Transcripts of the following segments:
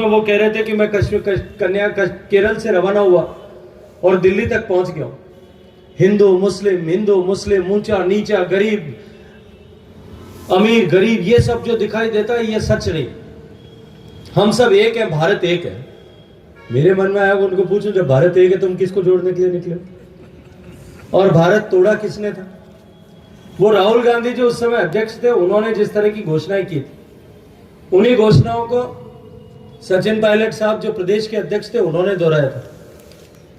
वो कह रहे थे कि मैं केरल से रवाना हुआ और दिल्ली तक पहुंच गया हूं। हिंदू मुस्लिम ऊंचा नीचा गरीब अमीर गरीब ये सब जो दिखाई देता है ये सच नहीं। हम सब एक है, भारत एक है। मेरे मन में आया उनको पूछूं जब भारत एक है तुम किसको जोड़ने के लिए निकले और भारत तोड़ा किसने था? वो राहुल गांधी जो उस समय अध्यक्ष थे उन्होंने जिस तरह की घोषणाएं की थी उन्हीं घोषणाओं को सचिन पायलट साहब जो प्रदेश के अध्यक्ष थे उन्होंने दोहराया था।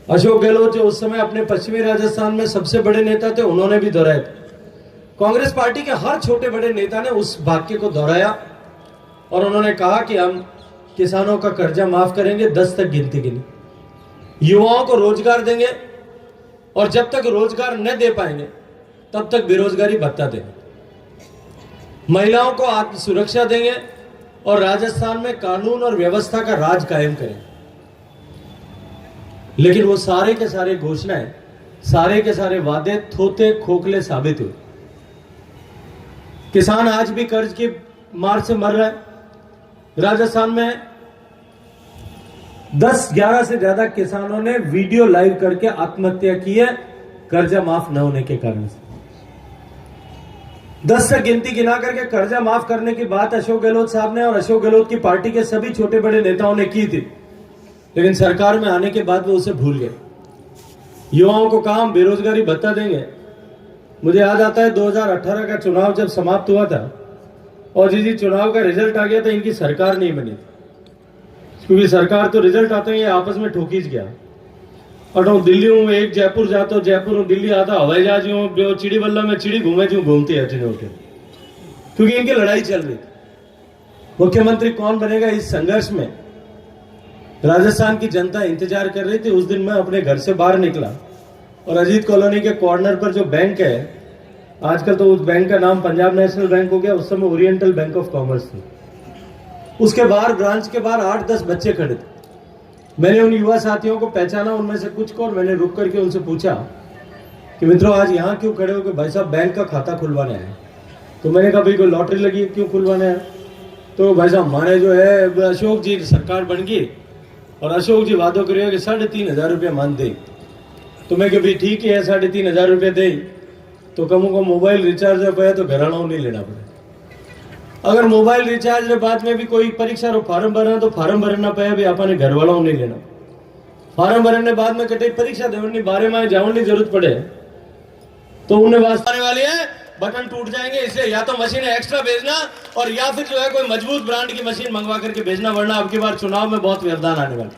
अशोक गहलोत जो उस समय अपने पश्चिमी राजस्थान में सबसे बड़े नेता थे उन्होंने भी दोहराया था। कांग्रेस पार्टी के हर छोटे बड़े नेता ने उस वाक्य को दोहराया और उन्होंने कहा कि हम किसानों का कर्जा माफ करेंगे, 10 तक गिनती गिनी, युवाओं को रोजगार देंगे और जब तक रोजगार न दे पाएंगे तब तक बेरोजगारी भत्ता देंगे, महिलाओं को आत्म सुरक्षा देंगे और राजस्थान में कानून और व्यवस्था का राज कायम करेंगे। लेकिन वो सारे के सारे घोषणाएं, सारे के सारे वादे थोथे खोखले साबित हुए। किसान आज भी कर्ज की मार से मर रहा है। राजस्थान में 10-11 से ज्यादा किसानों ने वीडियो लाइव करके आत्महत्या की है कर्जा माफ न होने के कारण से। 10 से गिनती गिना करके कर्जा माफ करने की बात अशोक गहलोत साहब ने और अशोक गहलोत की पार्टी के सभी छोटे बड़े नेताओं ने की थी, लेकिन सरकार में आने के बाद वो उसे भूल गए। युवाओं को काम बेरोजगारी भत्ता देंगे। मुझे याद आता है 2018 का चुनाव जब समाप्त हुआ था और जी चुनाव का रिजल्ट आ गया था, इनकी सरकार नहीं बनी थी क्योंकि सरकार तो रिजल्ट आते ही आपस में ठोकीज गया। और दिल्ली हूँ एक जयपुर जाता हूँ, जयपुर हूँ दिल्ली आता हवाई जहाज हूँ, चिड़ी बल्ला में चिड़ी घूमे जो घूमती है क्योंकि इनकी लड़ाई चल रही थी। मुख्यमंत्री कौन बनेगा इस संघर्ष में राजस्थान की जनता इंतजार कर रही थी। उस दिन मैं अपने घर से बाहर निकला और अजीत कॉलोनी के कॉर्नर पर जो बैंक है, आजकल तो उस बैंक का नाम पंजाब नेशनल बैंक हो गया, उस समय ओरिएंटल बैंक ऑफ कॉमर्स थी। उसके बाहर ब्रांच के बाहर 8-10 बच्चे खड़े थे। मैंने उन युवा साथियों को पहचाना, उनमें से कुछ को, और मैंने रुक करके उनसे पूछा कि मित्रों आज यहाँ क्यों खड़े हो? कि भाई साहब बैंक का खाता खुलवाने आए। तो मैंने कहा भाई कोई लॉटरी लगी क्यों खुलवाने आए? तो भाई साहब माने जो है अशोक जी सरकार बन गई और अशोक जी वादों करिए कि 3,500 रुपया मान दे। तो मैं भाई ठीक है 3,500 रुपया दे तो कम को मोबाइल रिचार्ज पे तो घराना नहीं लेना पड़े। अगर मोबाइल रिचार्ज के बाद में भी कोई परीक्षा रो फार्म भरना तो फार्म भरना पे भी अपने घर वालों नहीं लेना। फार्म भरने बाद में कटे परीक्षा देने बारे में जाने की जरूरत पड़े तो उन्हें वास्ते वाली है बटन टूट जाएंगे, इसलिए या तो मशीन एक्स्ट्रा भेजना और या फिर जो है कोई मजबूत ब्रांड की मशीन मंगवा करके भेजना, वरना अब की बार चुनाव में बहुत व्यवधान आने वाला।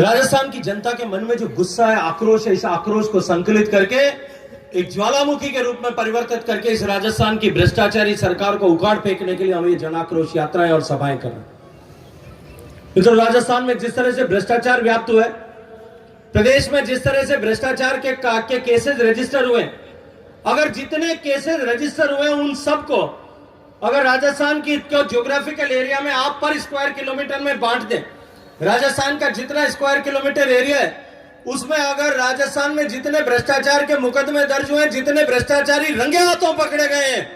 राजस्थान की जनता के मन में जो गुस्सा है, आक्रोश है, इस आक्रोश को संकलित करके एक ज्वालामुखी के रूप में परिवर्तित करके इस राजस्थान की भ्रष्टाचारी सरकार को उखाड़ फेंकने के लिए हम ये जन आक्रोश यात्राएं और सभाएं कर रहे हैं। तो राजस्थान में जिस तरह से भ्रष्टाचार व्याप्त हुआ है, प्रदेश में जिस तरह से भ्रष्टाचार के केसेस रजिस्टर हुए, अगर जितने केसेस रजिस्टर हुए उन सबको अगर राजस्थान की ज्योग्राफिकल एरिया में आप पर स्क्वायर किलोमीटर में बांट दें, राजस्थान का जितना स्क्वायर किलोमीटर एरिया है उसमें अगर राजस्थान में जितने भ्रष्टाचार के मुकदमे दर्ज हुए, जितने भ्रष्टाचारी रंगे हाथों पकड़े गए हैं,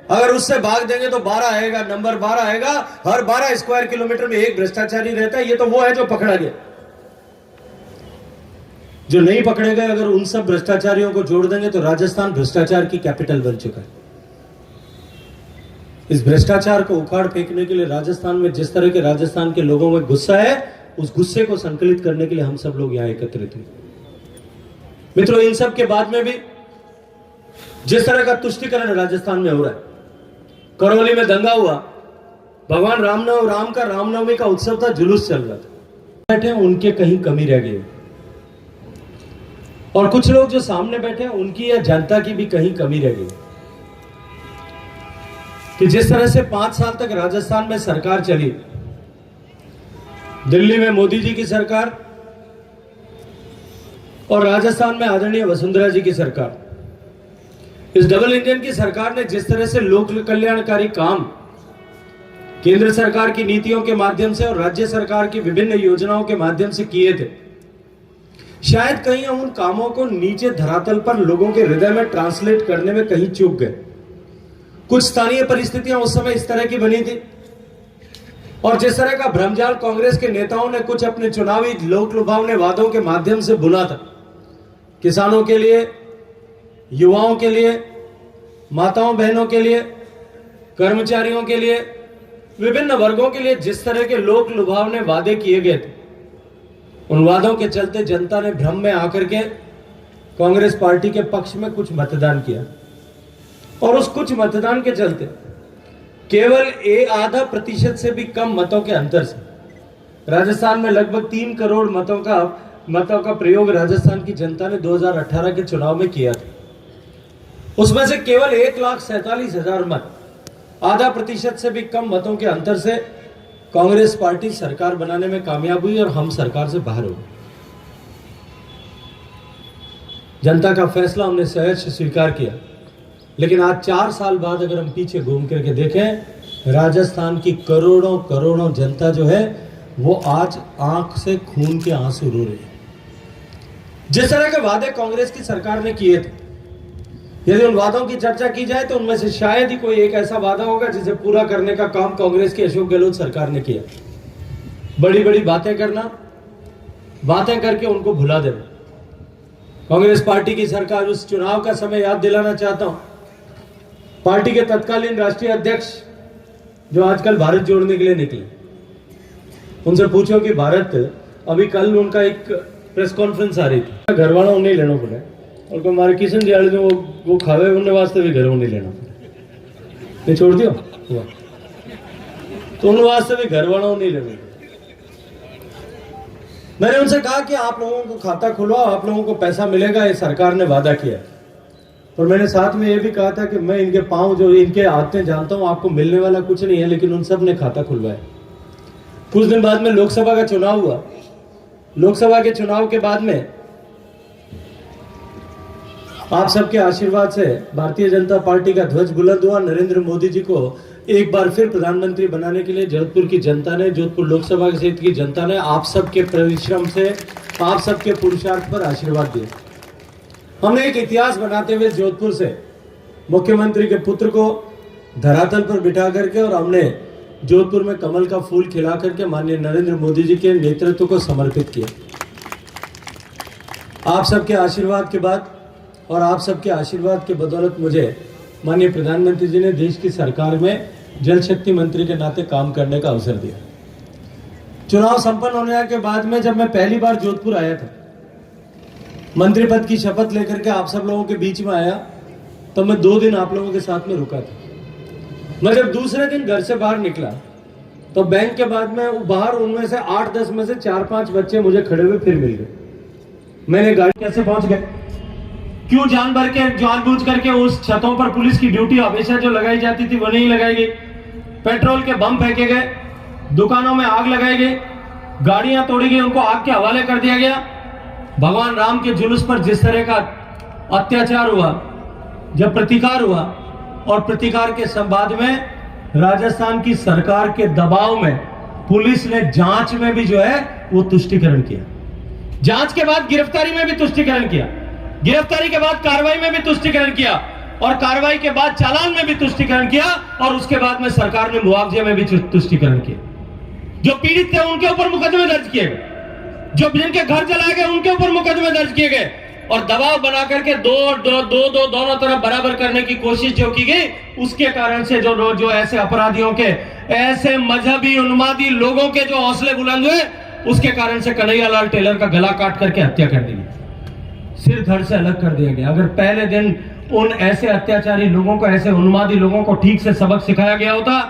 अगर उससे भाग देंगे तो 12 आएगा, नंबर 12 आएगा। हर 12 स्क्वायर किलोमीटर में एक भ्रष्टाचारी रहता है। ये तो वो है जो पकड़ा गया। जो नहीं पकड़े गए अगर उन सब भ्रष्टाचारियों को जोड़ देंगे तो राजस्थान भ्रष्टाचार की कैपिटल बन चुका है। इस भ्रष्टाचार को उखाड़ फेंकने के लिए राजस्थान में जिस तरह के राजस्थान के लोगों में गुस्सा है, उस गुस्से को संकलित करने के लिए हम सब लोग यहां एकत्रित हुए। मित्रों, इन सब के बाद में भी जिस तरह का तुष्टीकरण राजस्थान में हो रहा है, करौली में दंगा हुआ, भगवान राम का रामनवमी का उत्सव था, जुलूस चल रहा था, बैठे उनके कहीं कमी रह गई और कुछ लोग जो सामने बैठे हैं उनकी या जनता की भी कहीं कमी रह गई कि जिस तरह से 5 साल तक राजस्थान में सरकार चली, दिल्ली में मोदी जी की सरकार और राजस्थान में आदरणीय वसुंधरा जी की सरकार, इस डबल इंजन की सरकार ने जिस तरह से लोक कल्याणकारी काम केंद्र सरकार की नीतियों के माध्यम से और राज्य सरकार की विभिन्न योजनाओं के माध्यम से किए थे, शायद कहीं हम उन कामों को नीचे धरातल पर लोगों के हृदय में ट्रांसलेट करने में कहीं चूक गए। कुछ स्थानीय परिस्थितियां उस समय इस तरह की बनी थी और जिस तरह का भ्रमजाल कांग्रेस के नेताओं ने कुछ अपने चुनावी लोक लुभावने वादों के माध्यम से बुना था, किसानों के लिए, युवाओं के लिए, माताओं बहनों के लिए, कर्मचारियों के लिए, विभिन्न वर्गों के लिए जिस तरह के लोक लुभावने वादे किए गए थे, उन वादों के चलते जनता ने भ्रम में आकर के कांग्रेस पार्टी के पक्ष में कुछ मतदान किया और उस कुछ मतदान के चलते केवल 0.5% से भी कम मतों के अंतर से राजस्थान में लगभग 3 करोड़ मतों का प्रयोग राजस्थान की जनता ने 2018 के चुनाव में किया था। उसमें से केवल 1,47,000 मत, 0.5% से भी कम मतों के अंतर से कांग्रेस पार्टी सरकार बनाने में कामयाब हुई और हम सरकार से बाहर हो गए। जनता का फैसला हमने सहर्ष स्वीकार किया, लेकिन आज 4 साल बाद अगर हम पीछे घूम करके देखें, राजस्थान की करोड़ों करोड़ों जनता जो है वो आज आंख से खून के आंसू रो रही है। जिस तरह के वादे कांग्रेस की सरकार ने किए थे, यदि उन वादों की चर्चा की जाए तो उनमें से शायद ही कोई एक ऐसा वादा होगा जिसे पूरा करने का काम कांग्रेस की अशोक गहलोत सरकार ने किया। बड़ी बड़ी बातें करना, बातें करके उनको भुला देना। कांग्रेस पार्टी की सरकार, उस चुनाव का समय याद दिलाना चाहता हूं। पार्टी के तत्कालीन राष्ट्रीय अध्यक्ष जो आजकल भारत जोड़ने के लिए निकले, उनसे पूछो कि भारत, अभी कल उनका एक प्रेस कॉन्फ्रेंस आ रही थी, घर वालों नहीं लेना पड़े और हमारे किशन दियाड़ी जो वो खावे उनने वास्ते भी घरों नहीं लेना पड़े, नहीं छोड़ दियो हुआ तो उन वास्ते भी घर वालों नहीं लेना। मैंने उनसे कहा कि आप लोगों को खाता खुलवाओ, आप लोगों को पैसा मिलेगा, ये सरकार ने वादा किया। और मैंने साथ में ये भी कहा था कि मैं इनके पांव जो इनके आते जानता हूं, आपको मिलने वाला कुछ नहीं है, लेकिन उन सब ने खाता खुलवाया। कुछ दिन बाद में लोकसभा का चुनाव हुआ। लोकसभा के चुनाव के बाद में आप सबके आशीर्वाद से भारतीय जनता पार्टी का ध्वज बुलंद हुआ। नरेंद्र मोदी जी को एक बार फिर प्रधानमंत्री बनाने के लिए जोधपुर की जनता ने, जोधपुर लोकसभा क्षेत्र की जनता ने आप सबके परिश्रम से, आप सबके पुरुषार्थ पर आशीर्वाद दिया। हमने एक इतिहास बनाते हुए जोधपुर से मुख्यमंत्री के पुत्र को धरातल पर बिठा करके और हमने जोधपुर में कमल का फूल खिला करके माननीय नरेंद्र मोदी जी के नेतृत्व को समर्पित किया। आप सबके आशीर्वाद के बाद और आप सबके आशीर्वाद के बदौलत मुझे माननीय प्रधानमंत्री जी ने देश की सरकार में जल शक्ति मंत्री के नाते काम करने का अवसर दिया। चुनाव संपन्न होने के बाद में जब मैं पहली बार जोधपुर आया था, मंत्री पद की शपथ लेकर के आप सब लोगों के बीच में आया, तो मैं 2 दिन आप लोगों के साथ में रुका था। मैं जब दूसरे दिन घर से बाहर निकला तो बैंक के बाद में बाहर उनमें से 8-10 में से 4-5 बच्चे मुझे खड़े हुए फिर मिल गए। मैंने गाड़ी कैसे पहुंच गए, क्यों जानबूझ करके उस छतों पर पुलिस की ड्यूटी हमेशा जो लगाई जाती थी वो नहीं लगाई गई, पेट्रोल के बम फेंके गए, दुकानों में आग लगाई गई, गाड़ियां तोड़ी गई, उनको आग के हवाले कर दिया गया। भगवान राम के जुलूस पर जिस तरह का अत्याचार हुआ, जब प्रतिकार हुआ और प्रतिकार के संवाद में राजस्थान की सरकार के दबाव में पुलिस ने जांच में भी जो है वो तुष्टिकरण किया, जांच के बाद गिरफ्तारी में भी तुष्टिकरण किया, गिरफ्तारी के बाद कार्रवाई में भी तुष्टिकरण किया और कार्रवाई के बाद चालान में भी तुष्टिकरण किया और उसके बाद में सरकार ने मुआवजे में भी तुष्टिकरण किया। जो पीड़ित थे उनके ऊपर मुकदमे दर्ज किए गए, जो जिनके घर जलाए गए उनके ऊपर मुकदमे दर्ज किए गए और दबाव बना करके दोनों तरफ बराबर करने की कोशिश जो की गई, उसके कारण से जो ऐसे अपराधियों के, ऐसे मजहबी उन्मादी लोगों के जो हौसले बुलंद हुए, उसके कारण से कन्हैयालाल टेलर का गला काट करके हत्या कर दी, सिर धड़ से अलग कर दिया गया। अगर पहले दिन उन ऐसे अत्याचारी लोगों को, ऐसे उन्मादी लोगों को ठीक से सबक सिखाया गया होता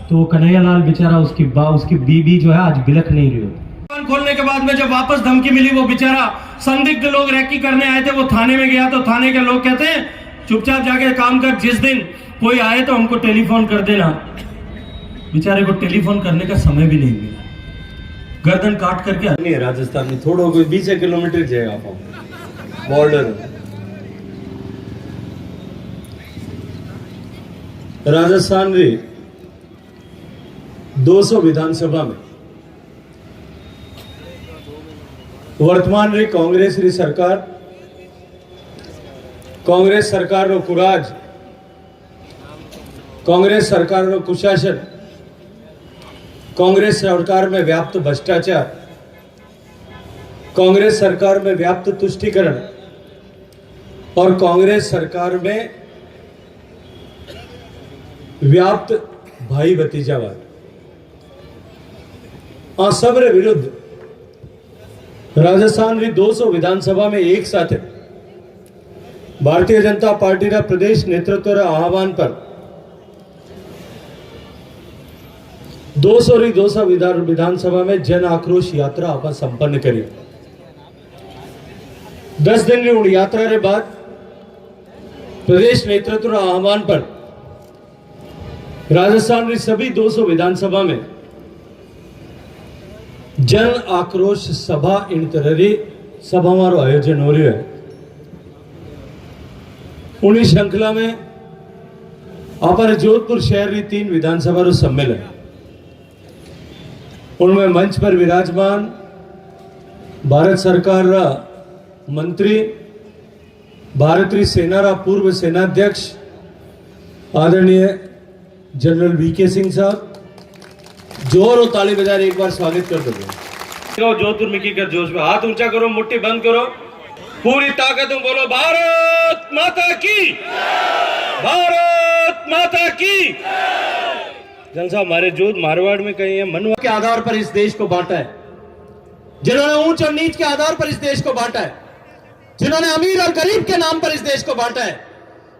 तो कन्हैयालाल बेचारा, उसकी बीबी जो है आज बिलख नहीं रही होती। खोलने के बाद में जब वापस धमकी मिली, वो बेचारा संदिग्ध लोग रैकी करने आए थे, वो थाने में गया तो थाने के लोग कहते हैं चुपचाप जाके काम कर, जिस दिन कोई आए तो हमको टेलीफोन कर देना। बेचारे को टेलीफोन करने का समय भी नहीं मिला, गर्दन काट करके नहीं। राजस्थान में थोड़ा कोई 20 किलोमीटर जाएगा बॉर्डर। राजस्थान रे 200 विधानसभा में वर्तमान रे कांग्रेस री सरकार, कांग्रेस सरकार रो कुराज, कांग्रेस सरकार रो कुशासन कांग्रेस सरकार में व्याप्त भ्रष्टाचार, कांग्रेस सरकार में व्याप्त तुष्टीकरण और कांग्रेस सरकार में व्याप्त भाई भतीजावाद, आ सबरे विरुद्ध राजस्थान री 200 विधानसभा में एक साथ भारतीय जनता पार्टी रा प्रदेश नेतृत्व रा आह्वान पर 200 विधानसभा में जन आक्रोश यात्रा आप संपन्न करी। 10 दिन री यात्रा रे बाद प्रदेश नेतृत्व रा आह्वान पर राजस्थान री सभी 200 विधानसभा में जन आक्रोश सभा इन तरह सभा मारो आयोजन हो रही है। उन्हीं श्रृंखला में अपन जोधपुर शहर री 3 विधानसभा रो सम्मेलन, उनमें मंच पर विराजमान भारत सरकार रा मंत्री, भारतीय सेना रा पूर्व सेनाध्यक्ष आदरणीय जनरल वीके सिंह साहब, जोर और ताली बजा एक बार स्वागत कर दो। जोधपुर में की कर जोश में हाथ ऊंचा करो, मुट्ठी बंद करो, पूरी ताकत में बोलो भारत माता की, भारत माता की। जन साहब हमारे जोध मारवाड़ में कहीं है मनुआ के आधार पर इस देश को बांटा है, जिन्होंने ऊंच और नीच के आधार पर इस देश को बांटा है, जिन्होंने अमीर और गरीब के नाम पर इस देश को बांटा है,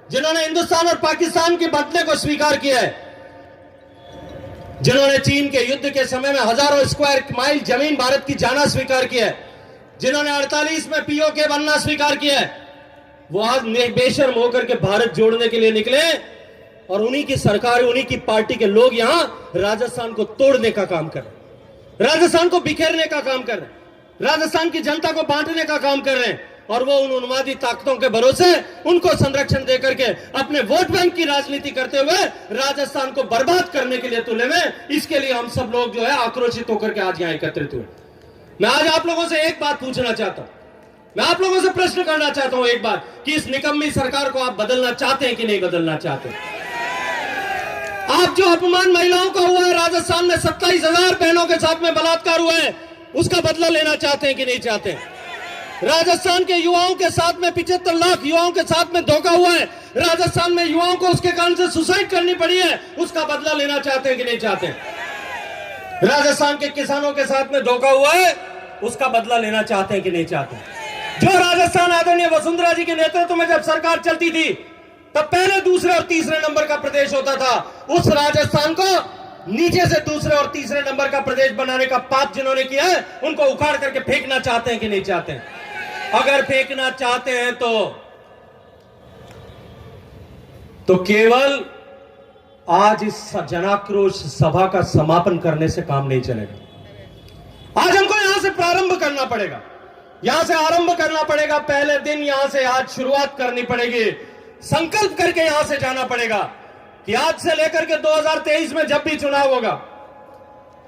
जिन्होंने हिंदुस्तान और पाकिस्तान के बंटने को स्वीकार किया है, जिन्होंने चीन के युद्ध के समय में हजारों स्क्वायर माइल जमीन भारत की जाना स्वीकार किया है, जिन्होंने 48 में पीओके बनना स्वीकार किया है, वो आज बेशर्म होकर के भारत जोड़ने के लिए निकले और उन्हीं की सरकार, उन्हीं की पार्टी के लोग यहां राजस्थान को तोड़ने का काम कर रहे हैं, राजस्थान को बिखेरने का काम कर रहे हैं, राजस्थान की जनता को बांटने का काम कर रहे हैं और वो उन उन्मादी ताकतों के भरोसे उनको संरक्षण देकर के अपने वोट बैंक की राजनीति करते हुए राजस्थान को बर्बाद करने के लिए तुले में। इसके लिए हम सब लोग जो है आक्रोशित होकर के आज यहां एकत्रित हुए। मैं आज आप लोगों से एक बात पूछना चाहता हूं, मैं आप लोगों से प्रश्न करना चाहता हूं एक बात, कि इस निकम्मी सरकार को आप बदलना चाहते हैं कि नहीं बदलना चाहते? आप जो अपमान महिलाओं का हुआ है, राजस्थान में 27,000 बहनों के साथ में बलात्कार हुआ है, उसका बदला लेना चाहते हैं कि नहीं चाहते? राजस्थान के युवाओं के साथ में 75 लाख युवाओं के साथ में धोखा हुआ है, राजस्थान में युवाओं को उसके कारण से सुसाइड करनी पड़ी है, उसका बदला लेना चाहते हैं कि नहीं चाहते? राजस्थान के किसानों के साथ में धोखा हुआ है, उसका बदला लेना चाहते हैं कि नहीं चाहते? जो राजस्थान आदरणीय वसुंधरा जी के नेतृत्व में जब सरकार चलती थी तब पहले, दूसरे और तीसरे नंबर का प्रदेश होता था, उस राजस्थान को नीचे से दूसरे और तीसरे नंबर का प्रदेश बनाने का पाप जिन्होंने किया है, उनको उखाड़ करके फेंकना चाहते हैं कि नहीं चाहते? अगर फेंकना चाहते हैं तो केवल आज इस जनाक्रोश सभा का समापन करने से काम नहीं चलेगा। आज हमको यहां से प्रारंभ करना पड़ेगा, यहां से आरंभ करना पड़ेगा। पहले दिन यहां से आज शुरुआत करनी पड़ेगी, संकल्प करके यहां से जाना पड़ेगा कि आज से लेकर के 2023 में जब भी चुनाव होगा,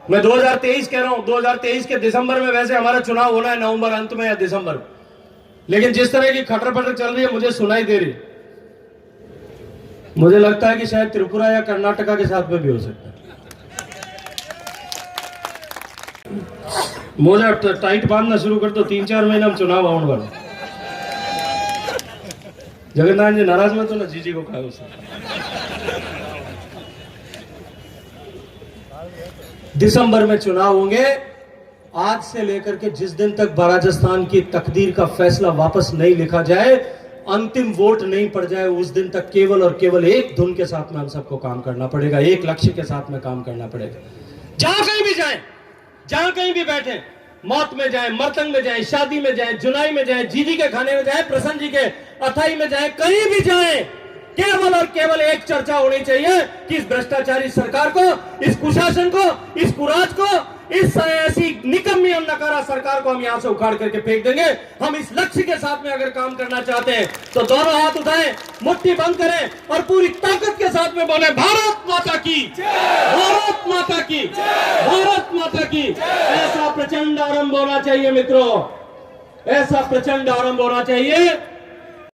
मैं 2023 कह रहा हूं, 2023 के दिसंबर में वैसे हमारा चुनाव होना है, नवंबर अंत में या दिसंबर, लेकिन जिस तरह की खटर पटर चल रही है मुझे सुनाई दे रही, मुझे लगता है कि शायद त्रिपुरा या कर्नाटका के साथ में भी हो सकता है। मोजा टाइट बांधना शुरू कर दो, 3-4 महीना में चुनाव आने वाला। जगन्नाथ जी नाराज मत हो ना, जीजी को कहा उसे। दिसंबर में चुनाव होंगे। आज से लेकर के जिस दिन तक राजस्थान की तकदीर का फैसला वापस नहीं लिखा जाए, अंतिम वोट नहीं पड़ जाए, उस दिन तक केवल और केवल एक धुन के साथ में हम सबको काम करना पड़ेगा, एक लक्ष्य के साथ में काम करना पड़ेगा। जहां कहीं भी जाएं, जहां कहीं भी बैठे, मौत में जाए, मरतंग में जाए, शादी में जाए, जुनाई में जाए, जीजी के खाने में जाए, प्रसन्न जी के अथाई में जाए, कहीं भी जाए, केवल और केवल एक चर्चा होनी चाहिए कि इस भ्रष्टाचारी सरकार को, इस कुशासन को, इस कुराज को, इस ऐसी निकम्मी और नकारा सरकार को हम यहां से उखाड़ करके फेंक देंगे। हम इस लक्ष्य के साथ में अगर काम करना चाहते हैं तो दोनों हाथ उठाएं, मुट्ठी बंद करें और पूरी ताकत के साथ में बोले भारत माता की, भारत माता की, भारत माता की। ऐसा प्रचंड आरंभ होना चाहिए मित्रों, ऐसा प्रचंड आरंभ होना चाहिए